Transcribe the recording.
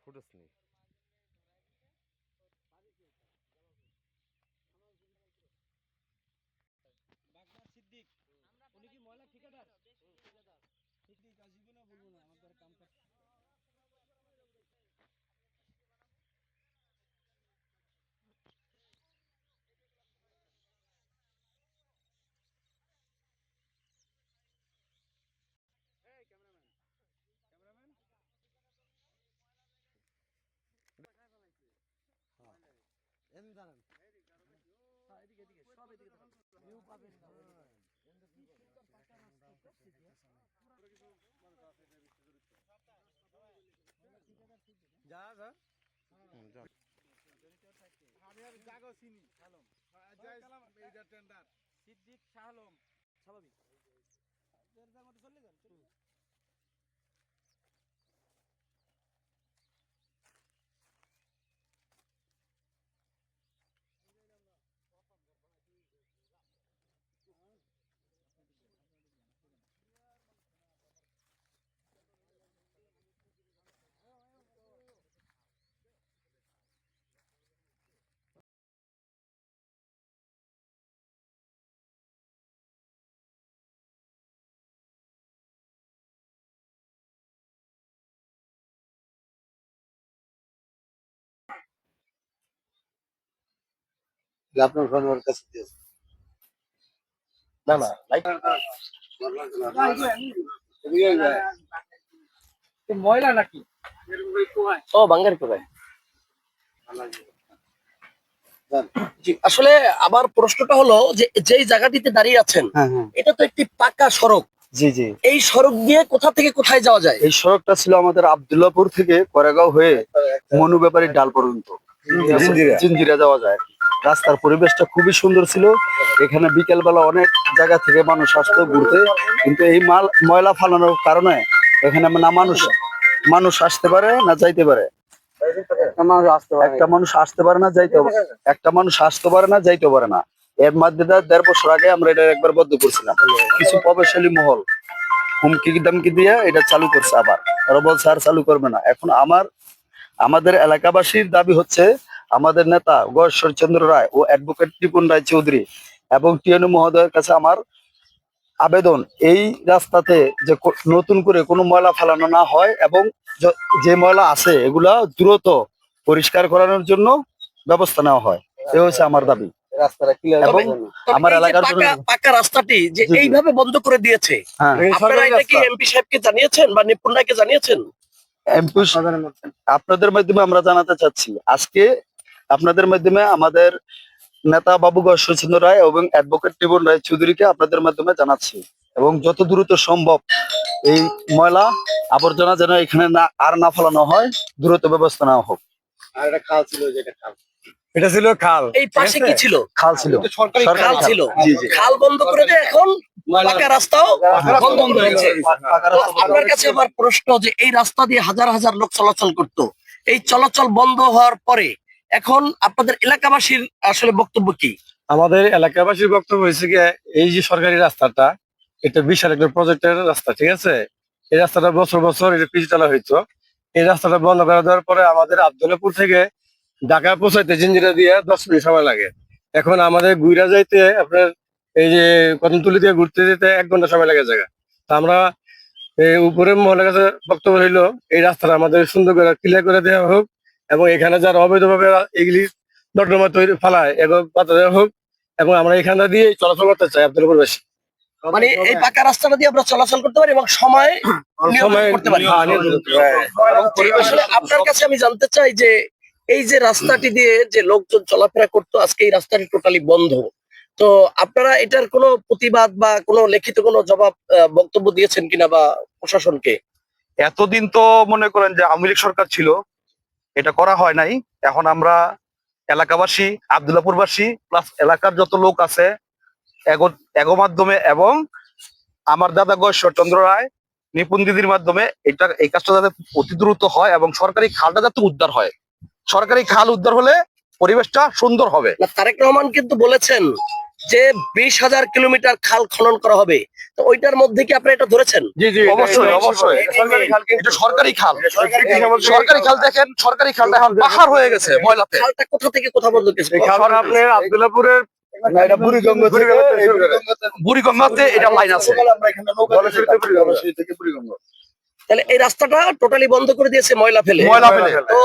Footage নেই। সিদ্দিক উনি কি ময়লা ঠিকাদার? সিদ্দিক আসিব না বলবো না আমাদের কাম কাজ। এমনি জানেন এদিকে এদিকে সব এদিকে দেখেন ভিউ পাবেন না যা যা সিদ্দিক শাহ আলম স্বাভাবিক দেড়টার মধ্যে চলে যান চলুন। আপনার ফোন ওর কাছে দিয়েছে। না না লাইট ময়লা নাকি ও বাঙ্গার কোথায়? জি, আসলে আমার প্রশ্নটা হলো যে যেই জায়গাটিতে দাঁড়িয়ে আছেন এটা তো একটি পাকা সড়ক। জি জি, এই সড়ক দিয়ে কোথা থেকে কোথায় যাওয়া যায়? এই সড়কটা ছিল আমাদের আব্দুল্লাহপুর থেকে করেগাঁও হয়ে মনু ব্যাপারী ডাল পর্যন্ত জিঞ্জিরা যাওয়া যায়। রাস্তার পরিবেশটা খুবই সুন্দর ছিল। এখানে বিকেল বেলা অনেক জায়গা থেকে মানুষ আসতো ঘুরতে, কিন্তু এই ময়লা ফালানোর কারণে এখানে না মানুষ আসতে পারে না যাইতে পারে। একটা মানুষ আসতে পারে না যাইতে একটা মানুষ আসতে পারে না যাইতে পারে না। এর মধ্যে 1.5 বছর আগে আমরা এটা একবার বন্ধ করছিলাম। কিছু প্রভাবশালী মহল হুমকি দামকি দিয়ে এটা চালু করছে, আবার ওরা বলছে আর চালু করবে না। এখন আমাদের এলাকাবাসীর দাবি হচ্ছে আমাদের নেতা গয়েশ্বর চন্দ্র রায় ও অ্যাডভোকেট টিপুন রায় চৌধুরী এবং টিএনও মহোদয়ের কাছে আমার আবেদন, এই রাস্তাতে যে নতুন করে কোনো ময়লা ফেলানো না হয় এবং যে ময়লা আছে এগুলা দ্রুত পরিষ্কার করানোর জন্য ব্যবস্থা নেওয়া হয়। এই হচ্ছে আমার দাবি। রাস্তাটা ক্লিয়ার এবং আমার এই যে এলাকার জন্য পাকা রাস্তাটি যে জি, জি। এইভাবে বন্ধ করে দিয়েছে, হ্যাঁ, আপনারা এটা কি এমপি সাহেবকে জানিয়েছেন বা নিপুণ রায়কে জানিয়েছেন? এমপি আপনাদের মাধ্যমে আমরা জানাতে চাচ্ছি, আজকে আপনাদের মাধ্যমে আমাদের নেতা বাবু গয়েশ্বরচন্দ্র রায় এবং অ্যাডভোকেট টিপুন রায় চৌধুরীকে আপনাদের মাধ্যমে জানাচ্ছি, এবং যত দ্রুত সম্ভব এই ময়লা আবর্জনা যেন এখানে না ফেলানো হয়, দ্রুত ব্যবস্থা নেওয়া হোক। আর একটা খাল ছিল, যেটা খাল এটা ছিল খাল, এই পাশে কি ছিল? খাল ছিল, সরকারি খাল ছিল। জি জি। খাল বন্ধ করে দিয়ে এখন পাকা রাস্তাও বন্ধ হয়েছে। তো আপনার কাছে আমার প্রশ্ন যে এই রাস্তা দিয়ে হাজার হাজার লোক চলাচল করতো, এই চলাচল বন্ধ হওয়ার পরে এখন আপনাদের এলাকাবাসীর আসলে বক্তব্য কি? আমাদের এলাকাবাসীর বক্তব্য হয়েছে কি, এই যে সরকারি রাস্তাটা, এটা বিশাল একটা প্রজেক্টের রাস্তা, ঠিক আছে। এই রাস্তাটা বছর বছর এটা পিচ টালা হইতো। এই রাস্তাটা বন্ধ করে দেওয়ার পরে আমাদের আব্দুল্লাহপুর থেকে ঢাকা পৌঁছাইতে জিঞ্জিরা দিয়ে 10 মিনিট সময় লাগে। এখন আমাদের গুইরা যাইতে আপনার এই যে কদমতলি দিয়ে ঘুরতে যেতে 1 ঘন্টা সময় লাগে জায়গা। তা আমরা এই উপরের মহলের কাছে বক্তব্য হইলো এই রাস্তাটা আমাদের সুন্দর করে ক্লিয়ার করে দেওয়া হোক, এবং এখানে যারা অবৈধভাবে এগুলি নর্দমা তৈরি ফালায় এবং পাতা দেওয়া হোক, এবং আমরা এখানটা দিয়ে চলাচল করতে চাই আব্দুল্লাহপুরবাসী। মানে এই পাকা রাস্তাটা দিয়ে আমরা চলাচল করতে পারি এবং সময় নিয়ন্ত্রণ করতে পারি। আসলে আপনার কাছে আমি জানতে চাই যে এই যে রাস্তাটি দিয়ে যে লোকজন চলাফেরা করতো, আজকে এই রাস্তাটি টোটালি বন্ধ। তো আপনারা এটার কোনো প্রতিবাদ বা কোনো লিখিত কোনো জবাব বক্তব্য দিয়েছেন কিনা বা প্রশাসনকে? এতদিন তো মনে করেন যে আওয়ামী লীগ সরকার ছিল, এটা করা হয় নাই। এখন আমরা এলাকাবাসী, আব্দুল্লাহপুরবাসী প্লাস এলাকার যত লোক আছে এগো মাধ্যমে এবং আমার দাদা গয়েশ্বর চন্দ্র রায় নিপুণ দিদির মাধ্যমে এই কাজটা যাতে অতি দ্রুত হয় এবং সরকারি খালটা যাতে উদ্ধার হয়। সরকারি খাল উদ্ধার হলে পরিবেশটা সুন্দর হবে। তারেক রহমান কিন্তু বলেছেন যে 20,000 কিলোমিটার খাল খনন করা হবে, তো ওইটার মধ্যে কি আপনি এটা ধরেছেন? জি জি, অবশ্যই অবশ্যই সরকারি খাল এটা সরকারি খাল। সরকারি খাল দেখেন, সরকারি খালটা এখন পাহাড় হয়ে গেছে ময়লাতে। খালটা কোথা থেকে কোথা পর্যন্ত গেছে? এই খাল আপনার আব্দুল্লাহপুরের না, এটা বুড়িগঙ্গা থেকে বুড়িগঙ্গাতে এটা লাইন আছে। আমরা এখানে নৌকা থেকে বুড়িগঙ্গা। তাহলে এই রাস্তাটা টোটালি বন্ধ করে দিয়েছে ময়লা ফেলে। ময়লা ফেলে। তো